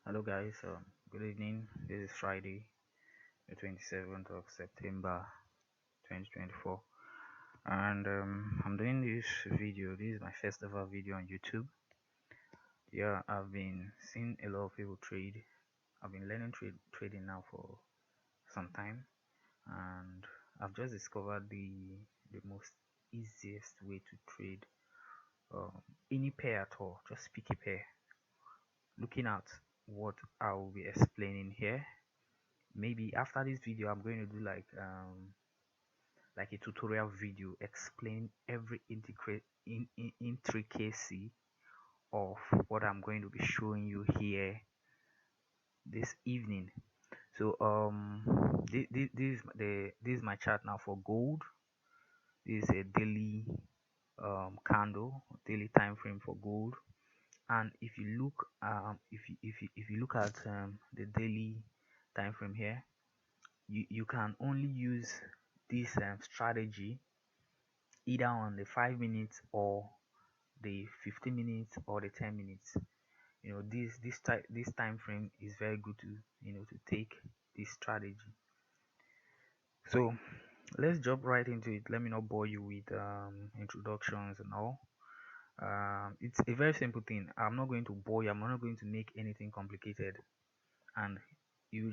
Hello guys, good evening. This is Friday, the 27th of September 2024, and I'm doing this video. This is my first ever video on YouTube. Yeah, I've been seeing a lot of people trade. I've been learning trading now for some time, and I've just discovered the most easiest way to trade any pair at all. Just pick a pair. Looking at what I will be explaining here, maybe after this video I'm going to do like a tutorial video explain every intricacy of what I'm going to be showing you here this evening. So this is my chart now for gold. This is a daily candle, daily time frame for gold. And if you look if you look at the daily time frame here, you can only use this strategy either on the 5 minutes or the 15 minutes or the 10 minutes. This time frame is very good to to take this strategy. So let's jump right into it. Let me not bore you with introductions and all. It's a very simple thing. I'm not going to bore you. I'm not going to make anything complicated, and you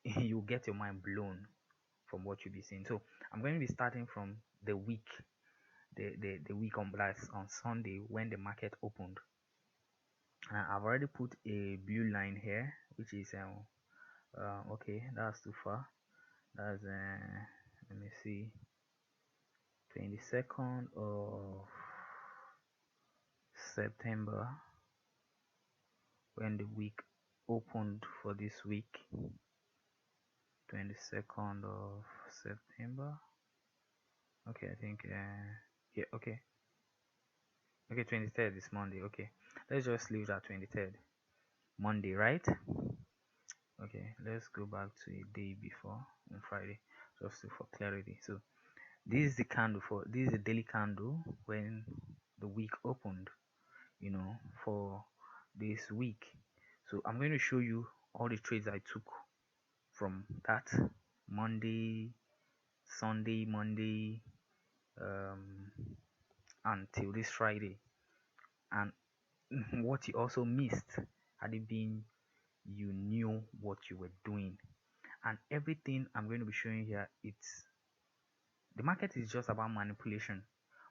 you get your mind blown from what you'll be seeing. So I'm going to be starting from the week, the week on blast on Sunday when the market opened. I've already put a blue line here, which is okay. That's too far. That's let me see, 22nd of September when the week opened for this week. 22nd of September. Okay, I think yeah, okay. Okay, 23rd is Monday. Okay, let's just leave that 23rd Monday, right? Okay, let's go back to a day before on Friday, just for clarity. So this is the candle for this is the daily candle when the week opened, for this week. So I'm going to show you all the trades I took from that Monday, Sunday, Monday, um, until this Friday, and what you also missed had it been you knew what you were doing. And everything I'm going to be showing here, it's the market is just about manipulation,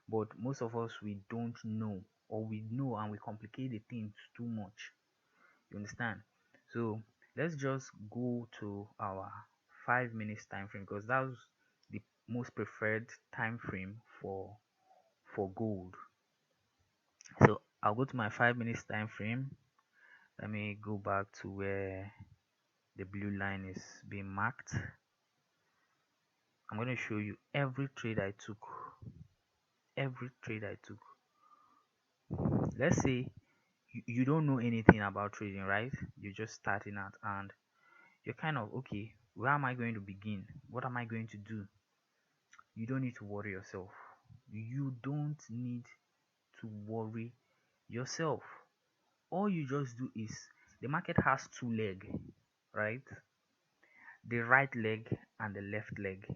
but most of us we don't know, or we know and we complicate the things too much. You understand? So let's just go to our 5 minutes time frame, because that's the most preferred time frame for gold. So I'll go to my 5 minutes time frame. Let me go back to where the blue line is being marked. I'm going to show you every trade I took. Every trade I took. Let's say you don't know anything about trading, right? You're just starting out and you're kind of okay. Where am I going to begin? What am I going to do? You don't need to worry yourself. You don't need to worry yourself. All you just do is the market has two legs, right? The right leg and the left leg.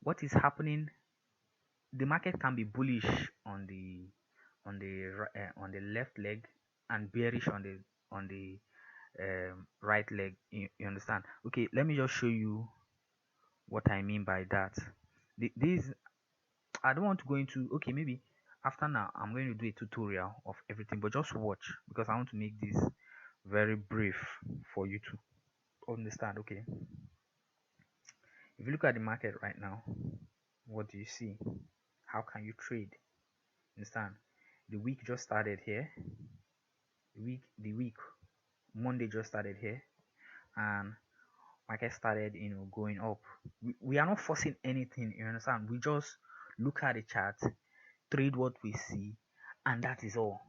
What is happening? The market can be bullish on the left leg and bearish on the right leg. You understand? Okay, let me just show you what I mean by that. This I don't want to go into. Okay, maybe after now I'm going to do a tutorial of everything, but just watch because I want to make this very brief for you to understand. Okay, if you look at the market right now, what do you see? How can you trade? Understand? The week just started here. The week Monday just started here, and market started going up. We are not forcing anything, you understand? We just look at the chart, trade what we see, and that is all.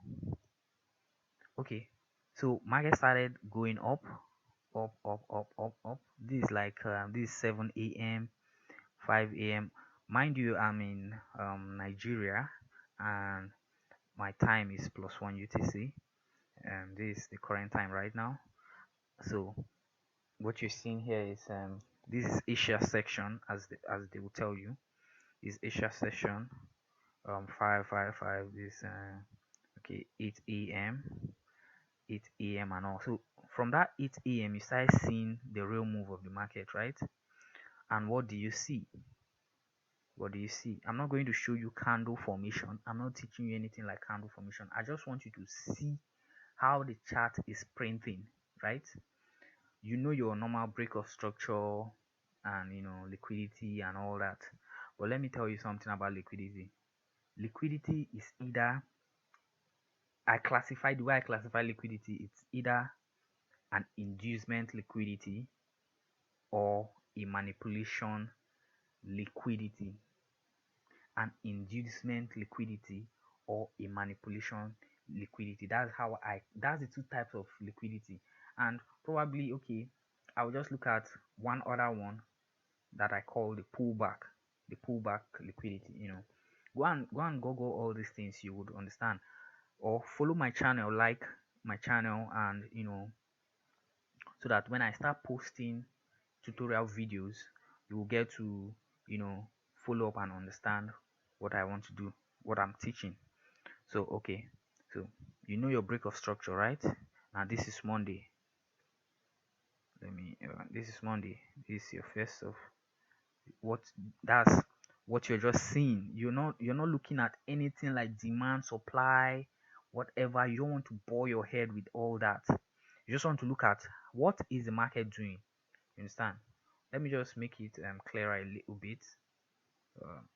Okay, so market started going up, up. This is like this is 7 a.m, 5 a.m. Mind you, I'm in Nigeria, and my time is +1 UTC. this is the current time right now. So what you're seeing here is this is Asia section, as they will tell you, is Asia section. 555 is okay, 8 a.m, 8 a.m and all. So from that 8 a.m you start seeing the real move of the market, right? And what do you see? What do you see? I'm not going to show you candle formation. I'm not teaching you anything like candle formation. I just want you to see how the chart is printing, right? You know your normal break of structure and liquidity and all that. But let me tell you something about liquidity. Liquidity is either, the way I classify liquidity, it's either an inducement liquidity or a manipulation liquidity. An inducement liquidity or a manipulation liquidity. That's the two types of liquidity. And probably, okay, I'll just look at one other one that I call the pullback liquidity. Go and google all these things, you would understand. Or follow my channel, like my channel, and so that when I start posting tutorial videos, you will get to follow up and understand what I want to do, what I'm teaching. So okay, so your break of structure, right? Now this is Monday. This is Monday. This is your first of what that's what you're just seeing. You're not looking at anything like demand, supply, whatever. You don't want to bore your head with all that. You just want to look at what is the market doing. You understand? Let me just make it clearer a little bit.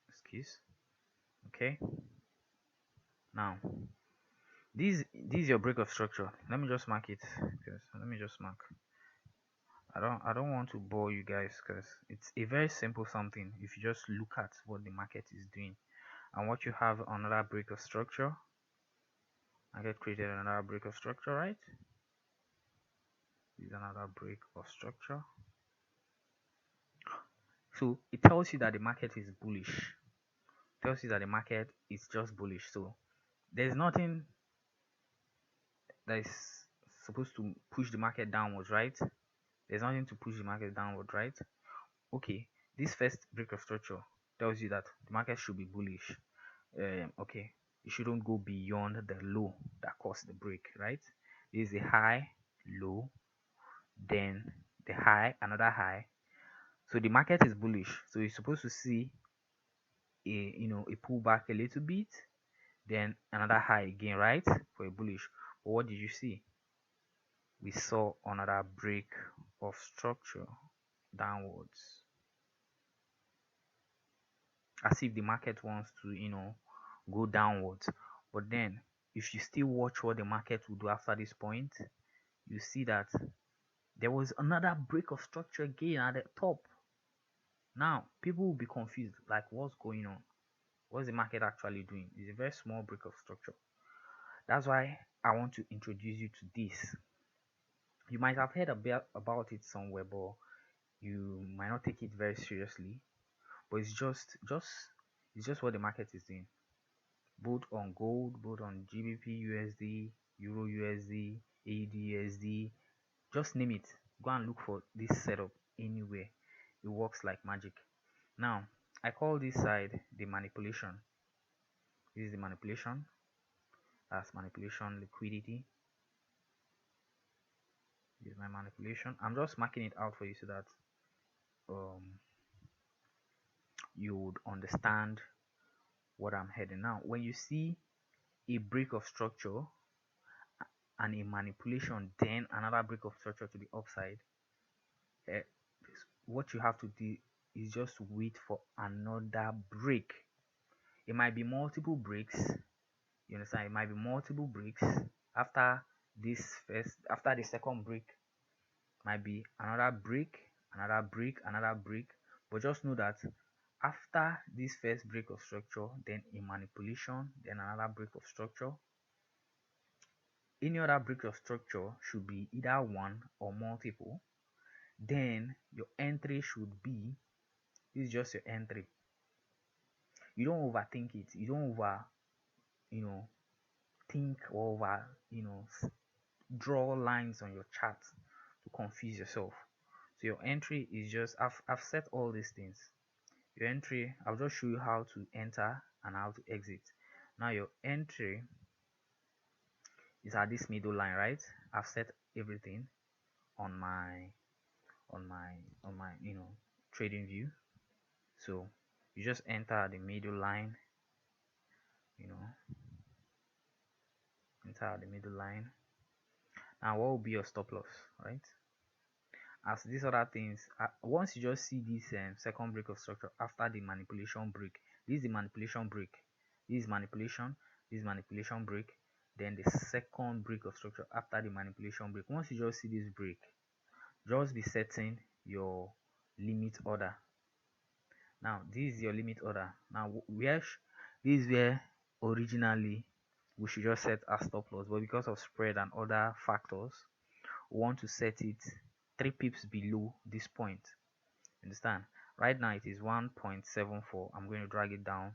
Excuse. Okay. Now this is your break of structure. Let me just mark it. Let me just mark. I don't want to bore you guys, because it's a very simple something if you just look at what the market is doing. And what you have, another break of structure. I get created another break of structure, right? This is another break of structure. So it tells you that the market is bullish. It tells you that the market is just bullish. So there's nothing that is supposed to push the market downwards, right? There's nothing to push the market downward, right? Okay, this first break of structure tells you that the market should be bullish. Okay, it shouldn't go beyond the low that caused the break, right? This is a high, low, then the high, another high. So the market is bullish, so you're supposed to see a pullback a little bit, then another high again, right, for a bullish. But what did you see? We saw another break of structure downwards, as if the market wants to go downwards. But then if you still watch what the market will do after this point, you see that there was another break of structure again at the top. Now people will be confused, like, what's going on? What's the market actually doing? It's a very small break of structure. That's why I want to introduce you to this. You might have heard about it somewhere, but you might not take it very seriously. But it's just what the market is doing, both on gold, both on GBP USD, Euro USD, AUD USD, just name it. Go and look for this setup anywhere. It works like magic. Now I call this side the manipulation. This is the manipulation. That's manipulation liquidity. This is my manipulation. I'm just marking it out for you so that you would understand what I'm heading. Now when you see a break of structure and a manipulation, then another break of structure to the upside, uh, what you have to do is just wait for another break. It might be multiple breaks. You understand? It might be multiple breaks after after the second break. Might be another break, another break, another break. But just know that after this first break of structure, then a manipulation, then another break of structure. Any other break of structure should be either one or multiple. Then your entry should be, this is just your entry. You don't overthink it. You don't over think or over draw lines on your chart to confuse yourself. So your entry is just, I've set all these things. Your entry, I'll just show you how to enter and how to exit. Now your entry is at this middle line, right? I've set everything on my trading view. So you just enter at the middle line, you know, enter at the middle line. Now what will be your stop loss, right? As these other things, once you just see this second break of structure after the manipulation break, this is the manipulation break, this is manipulation, this is manipulation break, then the second break of structure after the manipulation break. Once you just see this break, just be setting your limit order. Now this is your limit order. Now this is where originally we should just set our stop loss, but because of spread and other factors, we want to set it 3 pips below this point. Understand? Right now it is 1.74. I'm going to drag it down,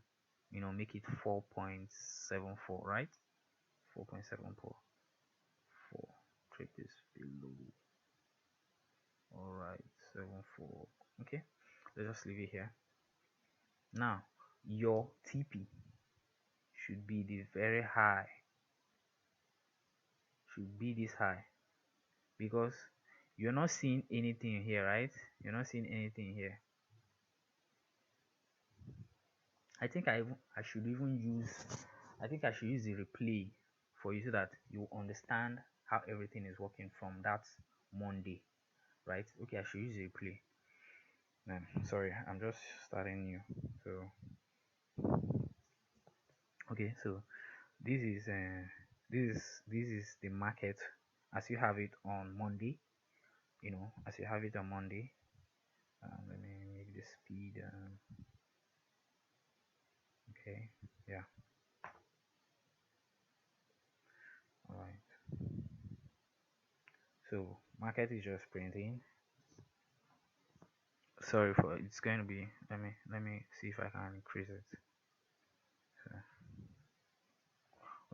make it 4.74, right? 4.74. 4 3 pips below. All right, 74. Okay, let's just leave it here. Now your TP should be the very high, should be this high, because you're not seeing anything here, right? You're not seeing anything here. I think I should even use, I think I should use the replay for you so that you understand how everything is working from that Monday, right? Okay, I should use the replay. Sorry, I'm just starting new. So okay, so this is this is the market as you have it on Monday. As you have it on Monday. Let me make the speed. Okay, yeah, all right. So market is just printing. Sorry for it's going to be. Let me see if I can increase it. So,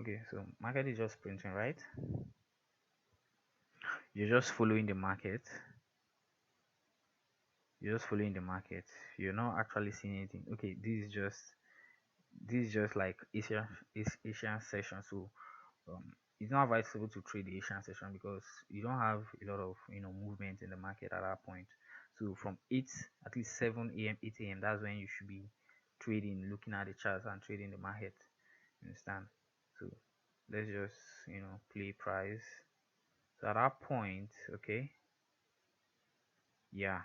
okay, so market is just printing, right? You're just following the market. You're just following the market. You're not actually seeing anything. Okay, this is just like Asian session. So it's not advisable to trade the Asian session because you don't have a lot of movement in the market at that point. So from 8, at least 7 a.m., 8 a.m., that's when you should be trading, looking at the charts and trading the market. You understand? So let's just play price. So at that point, okay, yeah,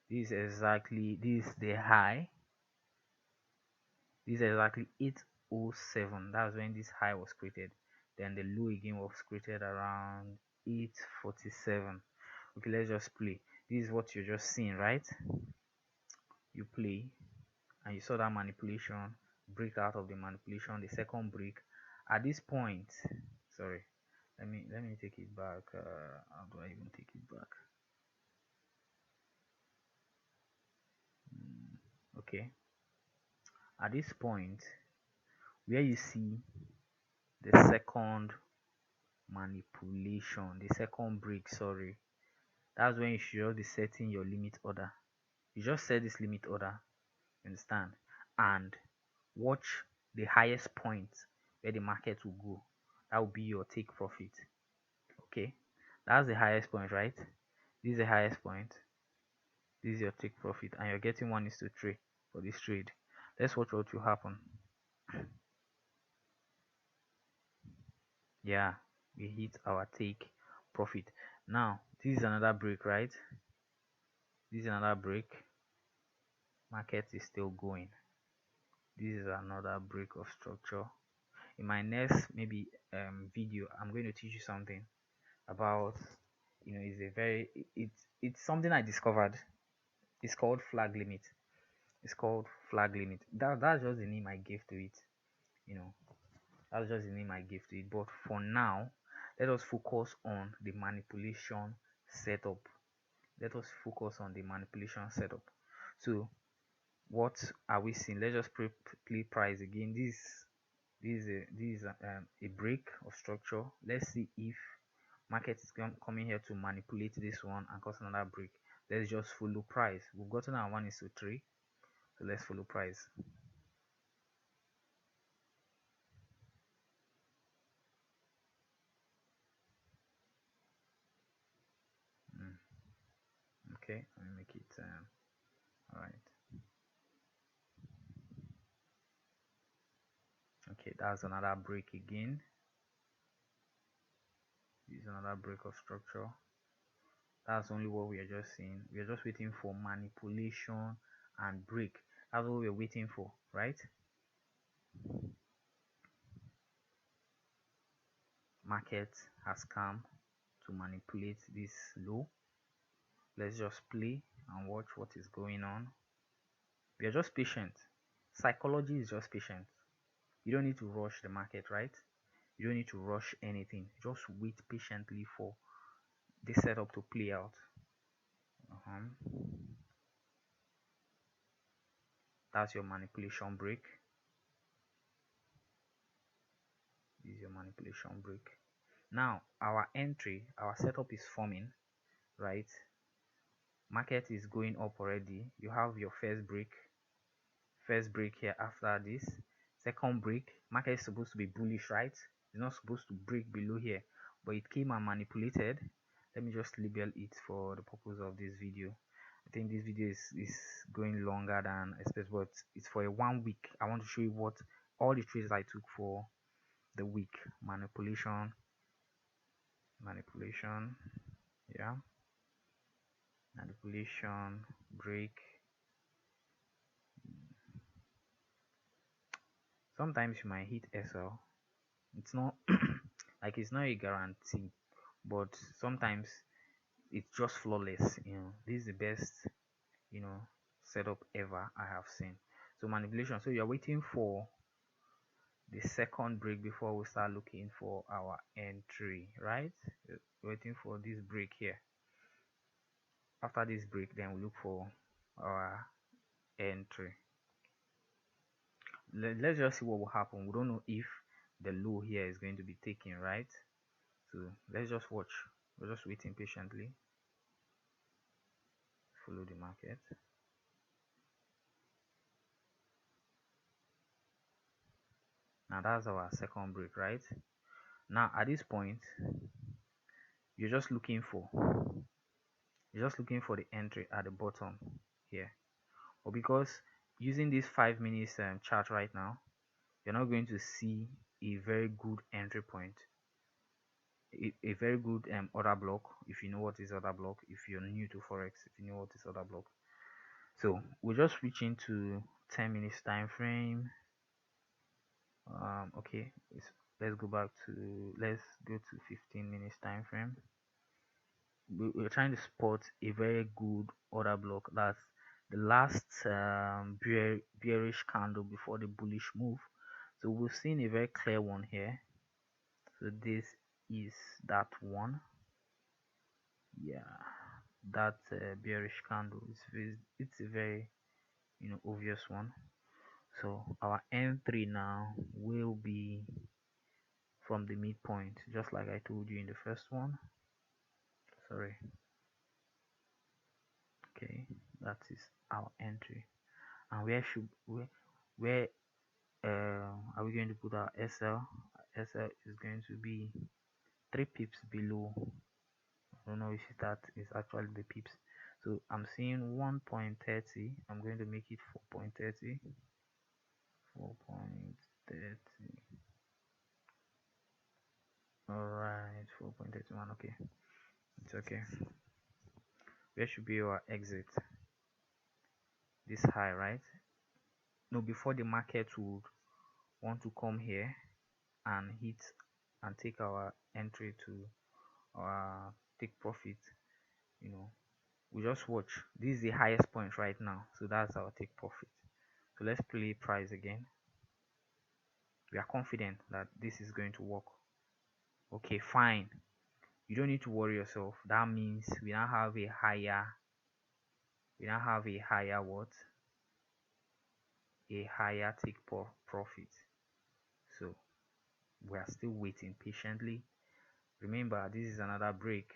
this is the high. This is exactly 807. That's when this high was created. Then the low again was created around 847. Okay, let's just play. This is what you're just seeing, right? You play and you saw that manipulation, break out of the manipulation, the second break. At this point, sorry, let me take it back. How do I even take it back? Okay, at this point where you see the second manipulation, the second break, sorry, that's when you should just be setting your limit order. You just set this limit order, understand, and watch the highest point where the market will go. That will be your take profit. Okay, that's the highest point, right? This is the highest point. This is your take profit, and you're getting 1:3 for this trade. Let's watch what will happen. Yeah, we hit our take profit. Now this is another break, right? This is another break. Market is still going. This is another break of structure. In my next maybe video, I'm going to teach you something about it's a very it's something I discovered. It's called flag limit. It's called flag limit. That's just the name I gave to it. you know that's just the name I gave to it. But for now, let us focus on the manipulation setup. Let us focus on the manipulation setup. So what are we seeing? Let's just play price again. This is a break of structure. Let's see if Market is coming here to manipulate this one and cause another break. Let's just follow price. We've gotten our 1:3, so let's follow price. mm. Okay, let me make it all right. Okay, that's another break again. This is another break of structure. That's only what we are just seeing. We are just waiting for manipulation and break. That's what we're waiting for, right? Market has come to manipulate this low. Let's just play and watch what is going on. We are just patient. Psychology is just patient. You don't need to rush the market, right? You don't need to rush anything. Just wait patiently for the setup to play out. That's your manipulation break. This is your manipulation break. Now our entry, our setup is forming, right? Market is going up already. You have your first break here. After this second break, market is supposed to be bullish, right? It's not supposed to break below here, but it came and manipulated. Let me just label it for the purpose of this video. I think this video is going longer than expected, but it's for a 1 week. I want to show you what all the trades I took for the week. Manipulation, yeah, manipulation break. Sometimes you might hit SL. It's not like it's not a guarantee, but sometimes it's just flawless. This is the best setup ever I have seen. So manipulation. So you're waiting for the second break before we start looking for our entry, right? You're waiting for this break here. After this break, then we look for our entry. Let's just see what will happen. We don't know if the low here is going to be taken, right? So let's just watch. We're just waiting patiently. Follow the market. Now that's our second break, right? Now at this point, you're just looking for the entry at the bottom here. But because using this 5 minutes chart right now, you're not going to see a very good entry point, a very good order block. If you know what is order block, if you're new to forex, if you know what is order block. So we're just switching to 10 minutes time frame. Okay, let's go to 15 minutes time frame. We're trying to spot a very good order block. That's the last bearish candle before the bullish move. So we've seen a very clear one here. So this is that one. Yeah, that bearish candle it's a very obvious one. So our M3 now will be from the midpoint, just like I told you in the first one. Sorry. Okay, that is our entry. And where are we going to put our SL? SL is going to be 3 pips below. I don't know if that is actually the pips. So I'm seeing 1.30. I'm going to make it 4.30. 4.30. Alright, 4.31. Okay, it's okay. Where should be our exit? This high, right? No, before the market would want to come here and hit and take our entry to our take profit, we just watch. This is the highest point right now, so that's our take profit. So let's play price again. We are confident that this is going to work. Okay, fine. You don't need to worry yourself. That means we now have a higher what? A higher take profit. So we are still waiting patiently. Remember, this is another break.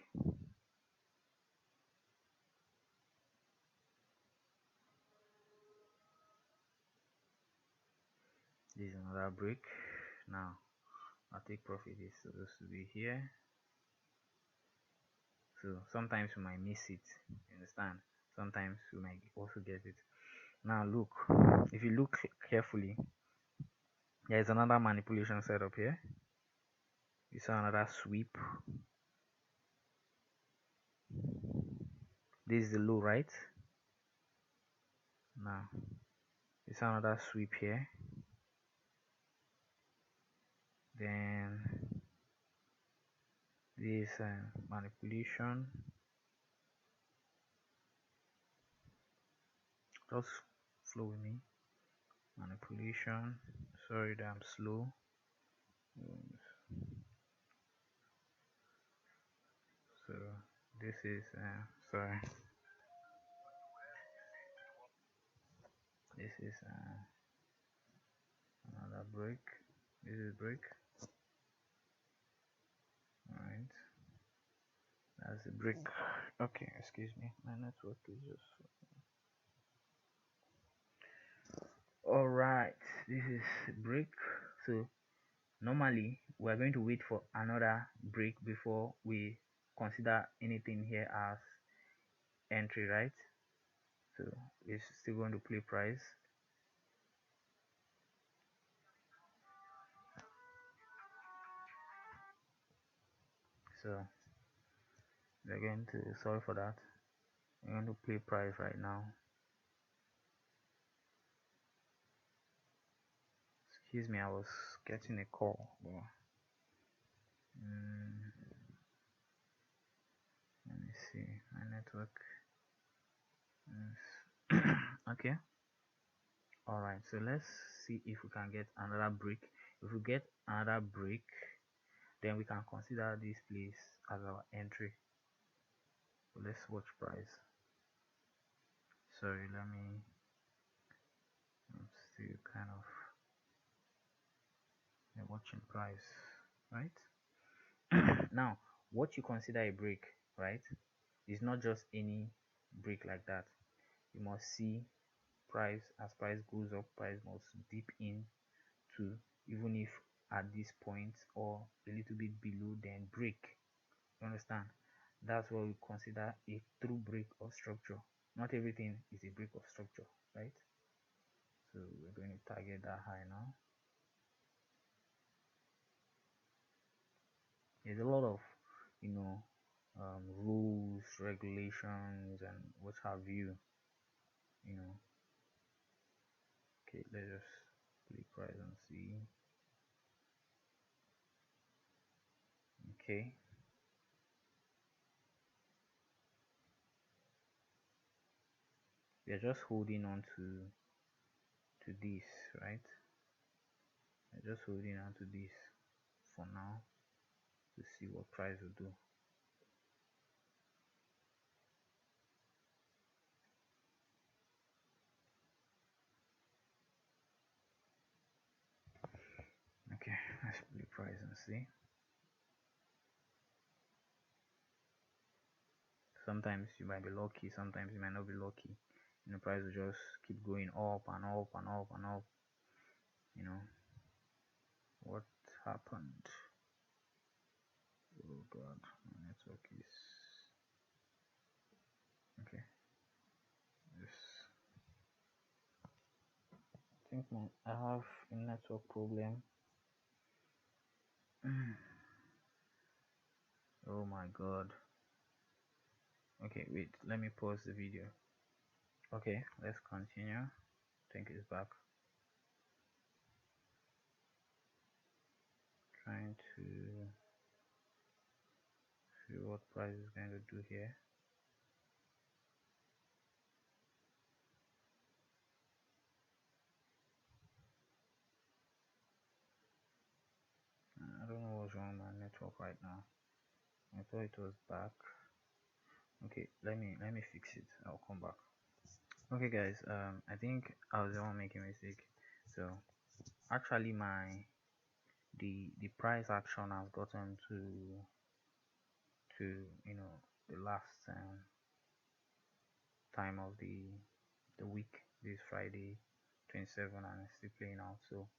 This is another break. Now our take profit is supposed to be here, so sometimes we might miss it, you understand? Sometimes we might also get it. Now look, if you look carefully, there is another manipulation setup here. You saw another sweep. This is the low, right? Now you saw another sweep here. Then this manipulation. Just flow with me. Manipulation. Sorry that I'm slow. So this is sorry. This is another break. This is break. Alright. That's a break. Okay, excuse me. My network is just alright. This is break. So normally we're going to wait for another break before we consider anything here as entry, right? So it's still going to play price. So we're going to, sorry for that, we're going to play price right now. Excuse me, I was getting a call. But, let me see my network. Okay. All right, so let's see if we can get another break. If we get another break, then we can consider this place as our entry. So let's watch price. Sorry, let me, I'm still kind of watching price, right? Now what you consider a break, right, is not just any break like that. You must see price. As price goes up, price must dip in to, even if at this point or a little bit below, then break. You understand? That's what we consider a true break of structure. Not everything is a break of structure, right? So we're going to target that high now. There's a lot of, you know, rules, regulations, and what have you. You know. Okay, let's just play price and see. Okay. We are just holding on to this, right? We're just holding on to this for now to see what price will do. Okay, let's play price and see. Sometimes you might be lucky, sometimes you might not be lucky. And the price will just keep going up and up and up and up. You know what happened? Oh god, my network is okay. This, I think I have a network problem. Oh my god. Okay, wait, let me pause the video. Okay, let's continue. I think it's back. Trying to see what price is going to do here. I don't know what's wrong with my network right now. I thought it was back. Okay, let me fix it. I'll come back. Okay guys, I think I was the one making a mistake. So actually the price action has gotten to to the last time of the week. This Friday 27, and it's still playing out. So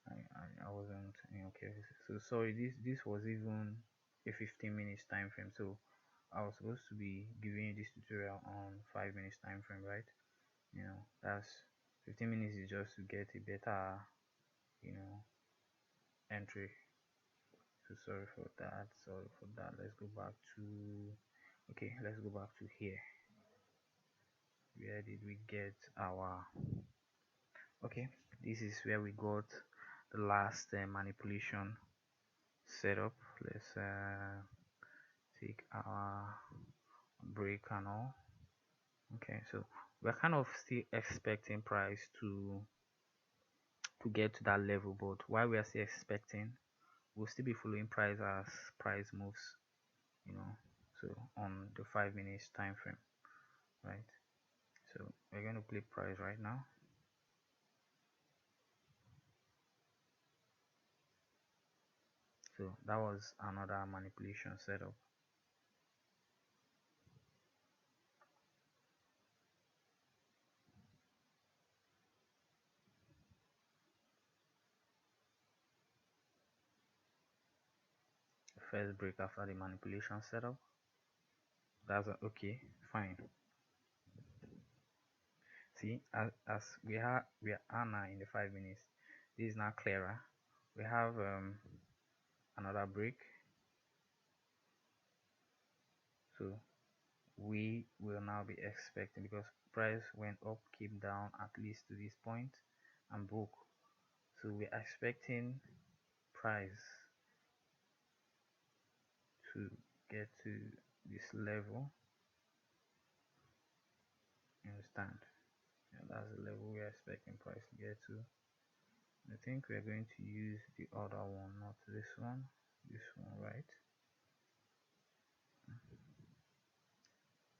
I wasn't careful. So sorry, this was even a 15 minutes time frame. So I was supposed to be giving you this tutorial on 5 minutes time frame, right? That's 15 minutes is just to get a better you know entry. So sorry for that. Sorry for that. Let's go back to let's go back to here. Where did we get our okay? This is where we got the last manipulation setup. Let's take our break and all. Okay, so we're kind of still expecting price to get to that level, but while we are still expecting, we'll still be following price as price moves, you know so on the 5 minutes time frame, right? So we're going to play price right now. So that was another manipulation setup. First break after the manipulation setup. That's okay, fine. See, as we are now in the 5 minutes, this is now clearer. We have another break, so we will now be expecting, because price went up, came down at least to this point and broke, so we're expecting price to get to this level. You understand? Yeah, that's the level we're expecting price to get to. I think we're going to use the other one, not this one, right?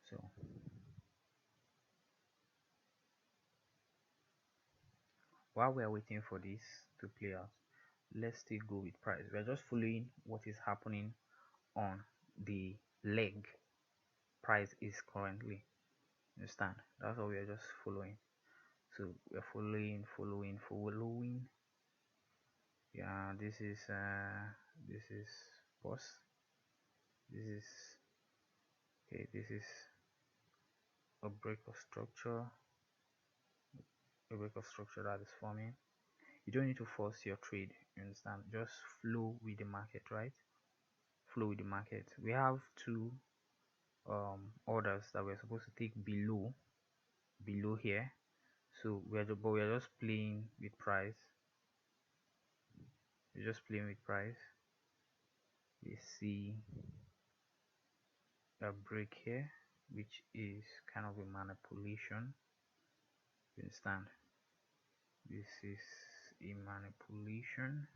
So while we are waiting for this to play out, let's still go with price. We're just following what is happening on the leg price is currently. Understand? That's what we are just following. So we're following. Yeah, this is boss. This is okay. This is a break of structure. A break of structure that is forming. You don't need to force your trade. You understand? Just flow with the market, right? Flow with the market. We have two orders that we're supposed to take below here. So we're just playing with price. We're just playing with price. We see a break here, which is kind of a manipulation. You understand? This is a manipulation,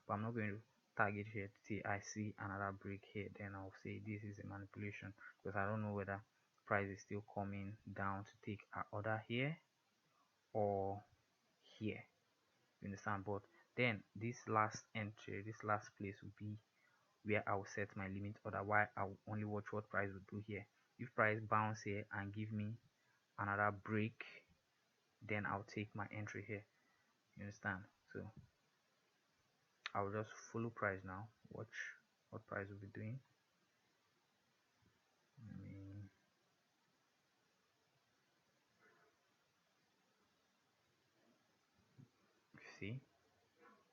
but I'm not going to target here till I see another break here, then I'll say this is a manipulation, because I don't know whether price is still coming down to take our order here or here. You understand? But then this last entry, this last place will be where I'll set my limit order, while I'll only watch what price will do here. If price bounce here and give me another break, then I'll take my entry here. You understand? So I'll just follow price now, watch what price will be doing. See,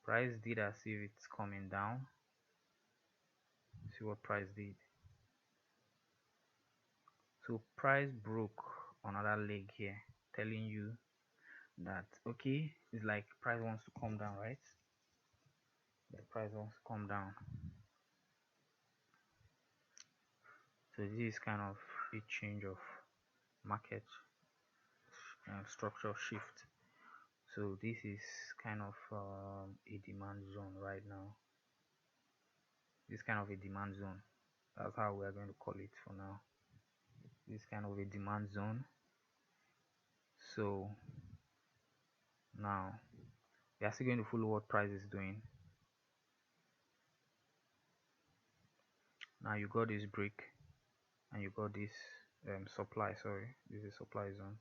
price did as if it's coming down. See what price did. So price broke another leg here, telling you that okay, it's like price wants to come down, right? The price wants to come down. So this is kind of a change of market structure shift. So this is kind of a demand zone right now. This kind of a demand zone. That's how we are going to call it for now. This kind of a demand zone. So now we are still going to follow what price is doing. Now you got this break and you got this supply. Sorry, this is supply zone.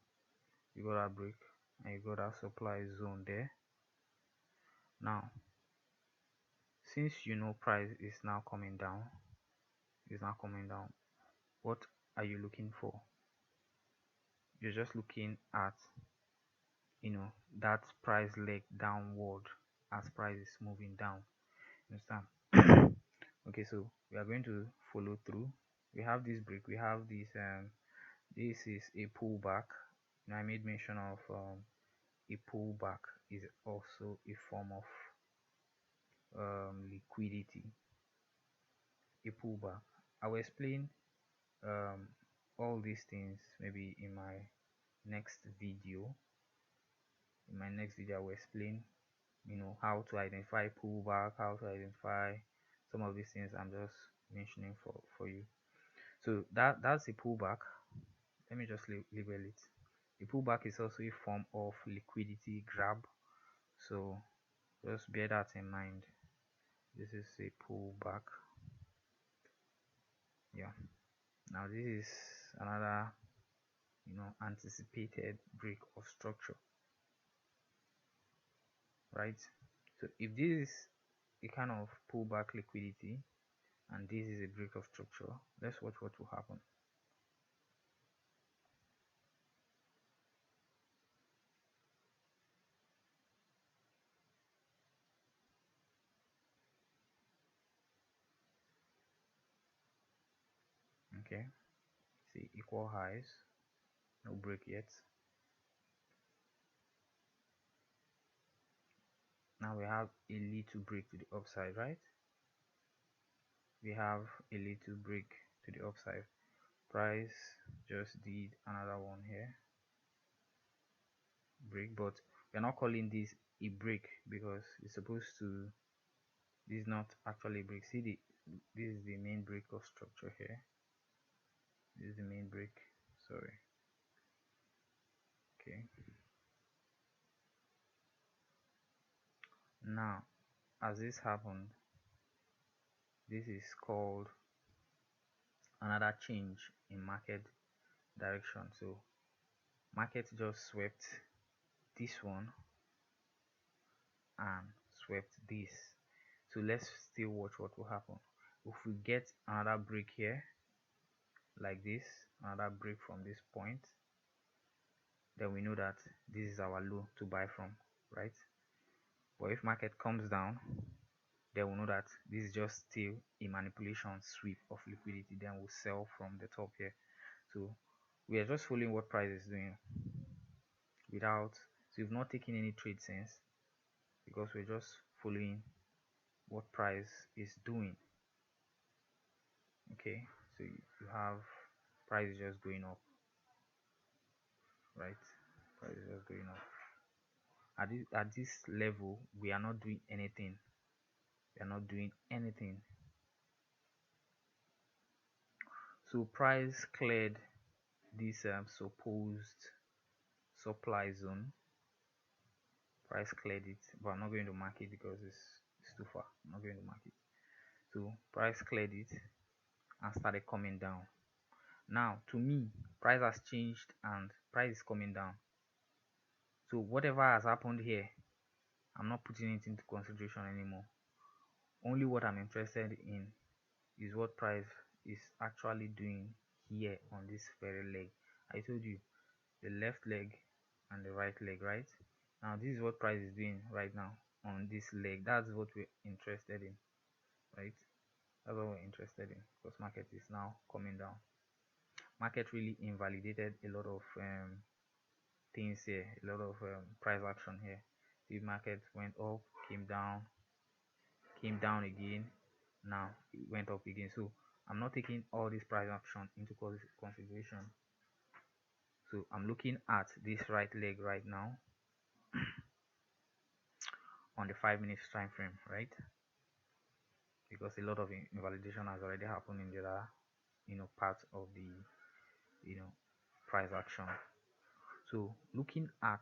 You got that break and you got that supply zone there. Now, since you know price is now coming down, what are you looking for? You're just looking at that price leg downward as price is moving down. Understand? Okay, so we are going to follow through. We have this break, we have this is a pullback. I made mention of a pullback is also a form of liquidity. A pullback, I will explain um, all these things maybe in my next video. In my next video I will explain how to identify pullback, how to identify some of these things I'm just mentioning for you. So that's a pullback. Let me just label it. The pullback is also a form of liquidity grab, so just bear that in mind. This is a pullback. Yeah, now this is another anticipated break of structure, right? So if this is a kind of pullback liquidity and this is a break of structure, let's watch what will happen. Okay, see equal highs, no break yet. Now we have a little break to the upside, right? We have a little break to the upside. Price just did another one here, break, but we're not calling this a break because it's supposed to, this is not actually a break. See, this is the main break of structure here. This is the main break, sorry. Okay, now as this happened, this is called another change in market direction. So market just swept this one and swept this. So let's still watch what will happen. If we get another break here like this, another break from this point, then we know that this is our low to buy from, right? But if market comes down, then we know that this is just still a manipulation sweep of liquidity, then we'll sell from the top here. So we are just following what price is doing without, so we've not taken any trade since, because we're just following what price is doing. Okay, so you have price is just going up, right? Price is just going up. At this level, we are not doing anything. We are not doing anything. So price cleared this supposed supply zone. Price cleared it, but I'm not going to mark it because it's too far. I'm not going to mark it. So price cleared it and started coming down. Now to me, price has changed and price is coming down. So whatever has happened here, I'm not putting it into consideration anymore. Only what I'm interested in is what price is actually doing here on this very leg. I told you the left leg and the right leg, right? Now this is what price is doing right now on this leg. That's what we're interested in, right? That's what we're interested in, because market is now coming down. Market really invalidated a lot of things here, a lot of price action here. The market went up, came down again, now it went up again. So I'm not taking all this price action into consideration. So I'm looking at this right leg right now on the 5 minutes time frame, right? Because a lot of invalidation has already happened in the other parts of the price action. So looking at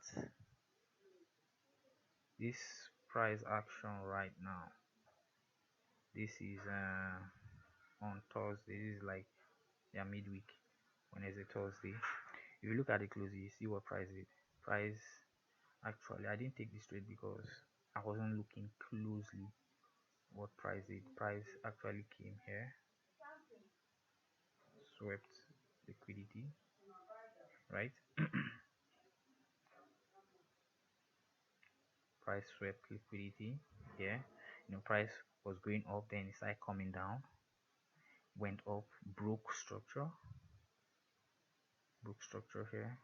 this price action right now, this is on Thursday. This is like their midweek, Wednesday, Thursday. If you look at the close, you see what price did. Price, actually, I didn't take this trade because I wasn't looking closely what price did. Price actually came here, swept liquidity, right? Price swept liquidity here. Price was going up, then it started coming down, went up, broke structure here.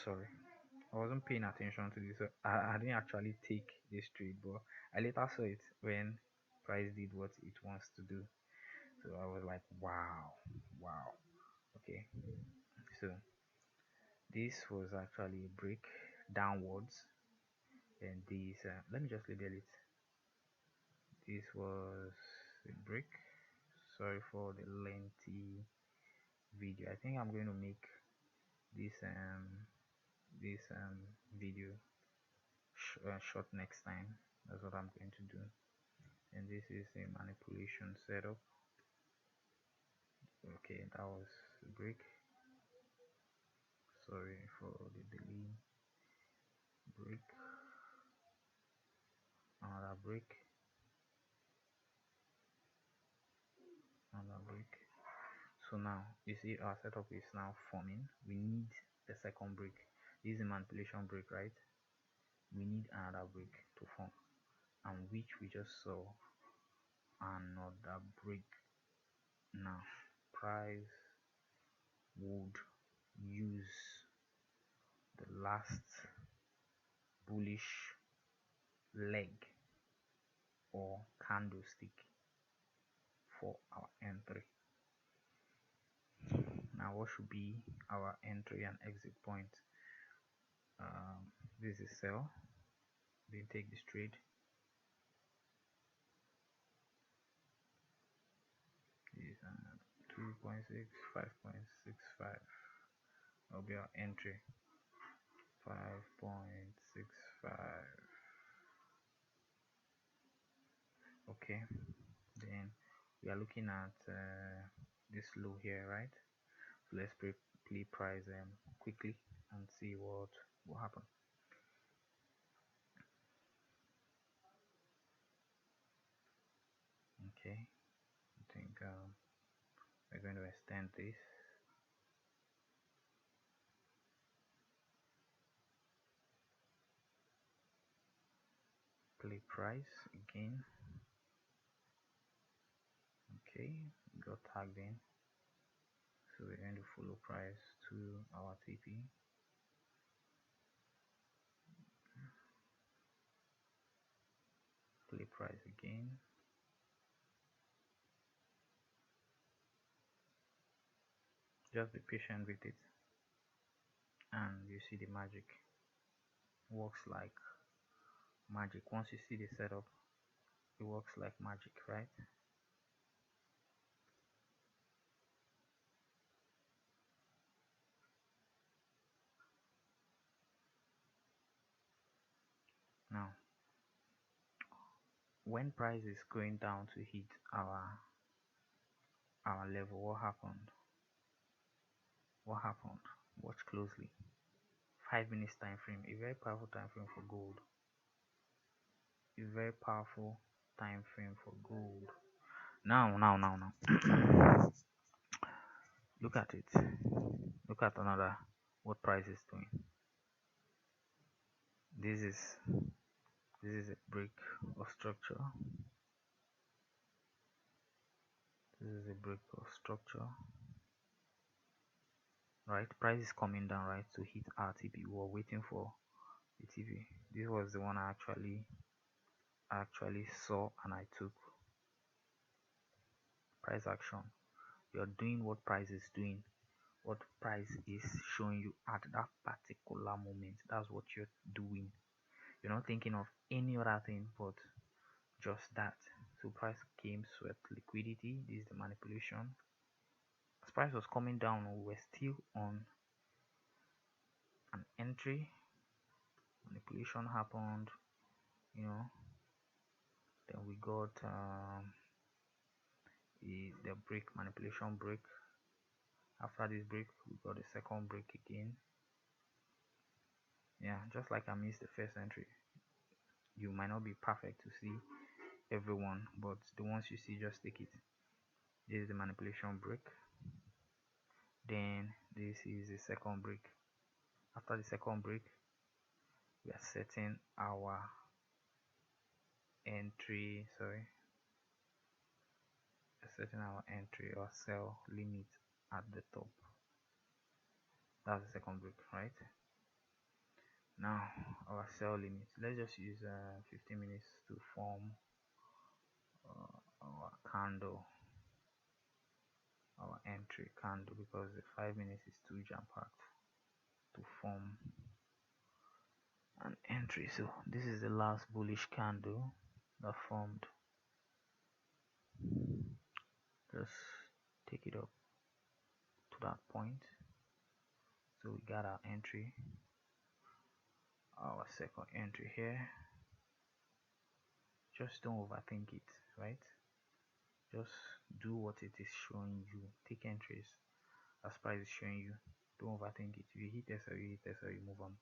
Sorry, I wasn't paying attention to this, so I didn't actually take this trade, but I later saw it when price did what it wants to do. So I was like, wow. Okay, so this was actually a break downwards, and this let me just label it. This was a break. Sorry for the lengthy video. I think I'm going to make this video short next time. That's what I'm going to do. And this is a manipulation setup. Okay, that was a break. Sorry for the delay. Break, another break, another break. So now you see our setup is now forming. We need the second break. This is a manipulation break, right? We need another break to form, and which we just saw another break. Now price would use the last bullish leg or candlestick for our entry. Now what should be our entry and exit point? This is sell. Then take this trade. This is 2.6, 5.65. That'll be our entry. 5.65. Okay, then we are looking at this low here, right? So let's play price quickly and see what will happen. Okay, I think we're going to extend this. Play price again. Okay, got tagged in, so we're going to follow price to our TP. Play price again. Just be patient with it, and you see the magic works like magic. Once you see the setup, it works like magic, right? Now when price is going down to hit our level, what happened? Watch closely. 5 minutes time frame, a very powerful time frame for gold. A very powerful time frame for gold. Now look at it. Look at another what price is doing. This is a break of structure. This is a break of structure, right? Price is coming down, right, to hit RTP. We were waiting for the TP. This was the one I actually saw, and I took price action. You're doing what price is doing, what price is showing you at that particular moment. That's what you're doing. You're not thinking of any other thing but just that. So price came, swept liquidity. This is the manipulation. As price was coming down, we were still on an entry. Manipulation happened, then we got the break, manipulation break. After this break, we got the second break again. Yeah, just like I missed the first entry, you might not be perfect to see everyone, but the ones you see, just take it. This is the manipulation break. Then this is the second break. After the second break, we are setting our entry, setting our entry or sell limit at the top. That's the second break, right? Now our sell limit, let's just use 15 minutes to form our candle, our entry candle, because the 5 minutes is too jam-packed to form an entry. So this is the last bullish candle that formed. Just take it up to that point. So we got our entry, our second entry here. Just don't overthink it, right? Just do what it is showing you. Take entries as price is showing you. Don't overthink it. If you hit SL, you hit SL, you move on.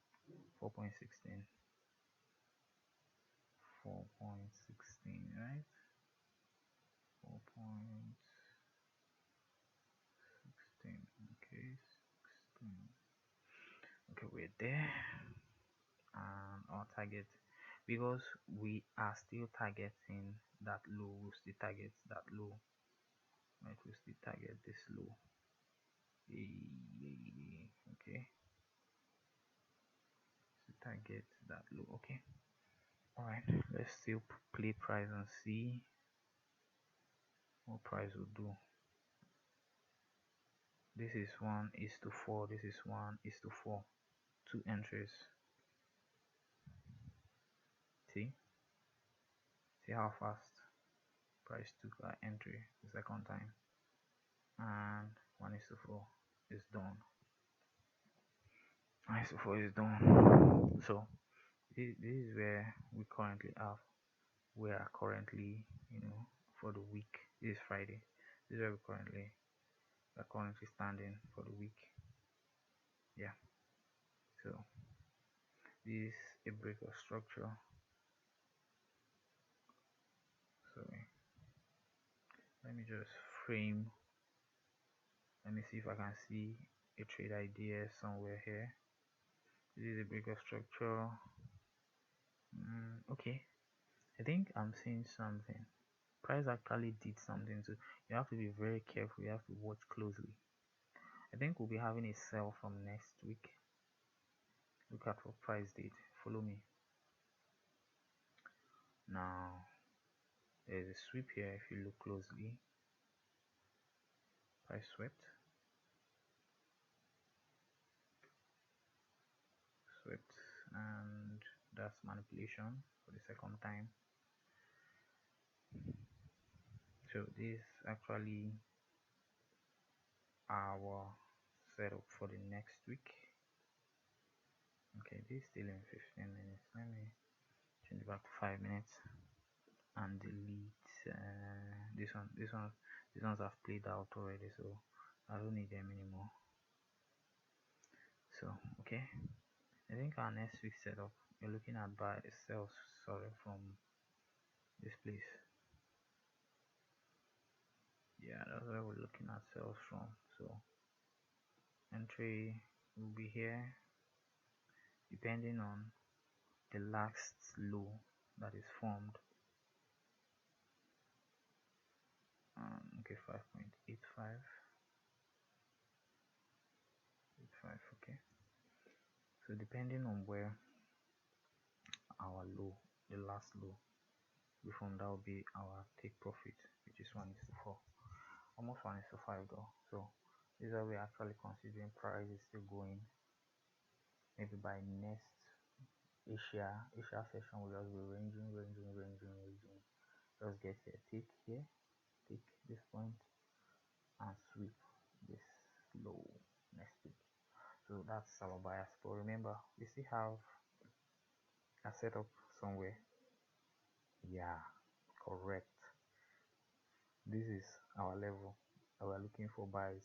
4.16, 4.16, right? 4.16, okay, 16. Okay, we're there. And our target, because we are still targeting that low, we'll still target that low, right? We'll still target this low. Okay, so target that low. Okay, all right, let's still play price and see what price will do. This is 1:4, this is 1:4, two entries. See how fast price took our entry the second time, and 1:4 is done. 1:4 is done. So this is where we currently are. We are currently, for the week. This is Friday. This is where we are currently standing for the week. Yeah. So this is a break of structure. So let me just frame. Let me see if I can see a trade idea somewhere here. This is a break of structure. Okay, I think I'm seeing something. Price actually did something, so you have to be very careful. You have to watch closely. I think we'll be having a sell from next week. Look at what price did. Follow me. Now there's a sweep here. If you look closely, price swept, and that's manipulation for the second time. So this actually our setup for the next week. Okay, this is still in 15 minutes. Let me change it back to 5 minutes and delete these ones have played out already, so I don't need them anymore. So okay, I think our next week setup, you're looking at buy sell, from this place. Yeah, that's where we're looking at sales from. So entry will be here depending on the last low that is formed. Okay, 5.85, okay. So depending on where our low, the last low we formed, that will be our take profit, which is 1:4, almost 1:5 though. So this is why we're actually considering price is still going. Maybe by next Asia session will just be ranging. Just get here, take this point and sweep this low next week. So that's our bias. But remember, we still have a setup somewhere. Yeah, correct. This is our level that we're looking for buys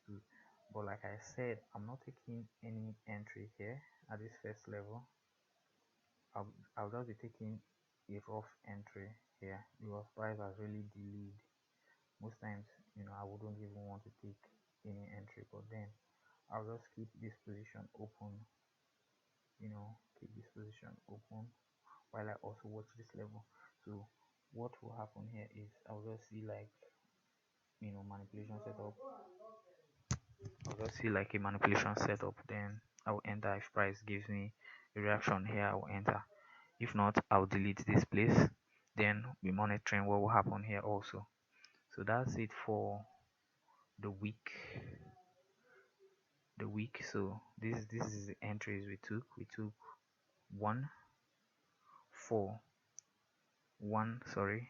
too. But like I said, I'm not taking any entry here at this first level. I'll just be taking a rough entry here because price has really delayed. Most times, I wouldn't even want to take any entry, but then I'll just keep this position open, keep this position open while I also watch this level. So what will happen here is I'll just see like manipulation setup. I'll just see like a manipulation setup, then I'll enter. If price gives me a reaction here, I'll enter. If not, I'll delete this place, then be monitoring what will happen here also. So that's it for the week. So this is the entries we took 1 4 1 sorry,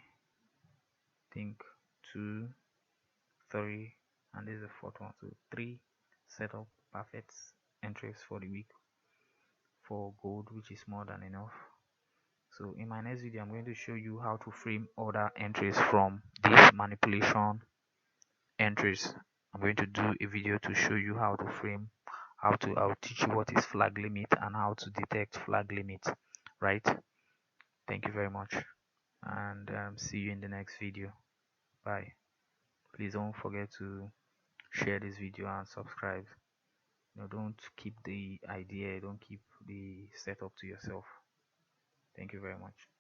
think 2 3, and this is the fourth one. So 3 setup perfect entries for the week for gold, which is more than enough. So in my next video, I'm going to show you how to frame other entries from this manipulation entries. I'm going to do a video to show you how to frame, I'll teach you what is flag limit and how to detect flag limit, right? Thank you very much, and see you in the next video. Bye. Please don't forget to share this video and subscribe. Don't keep the idea, don't keep the setup to yourself. Thank you very much.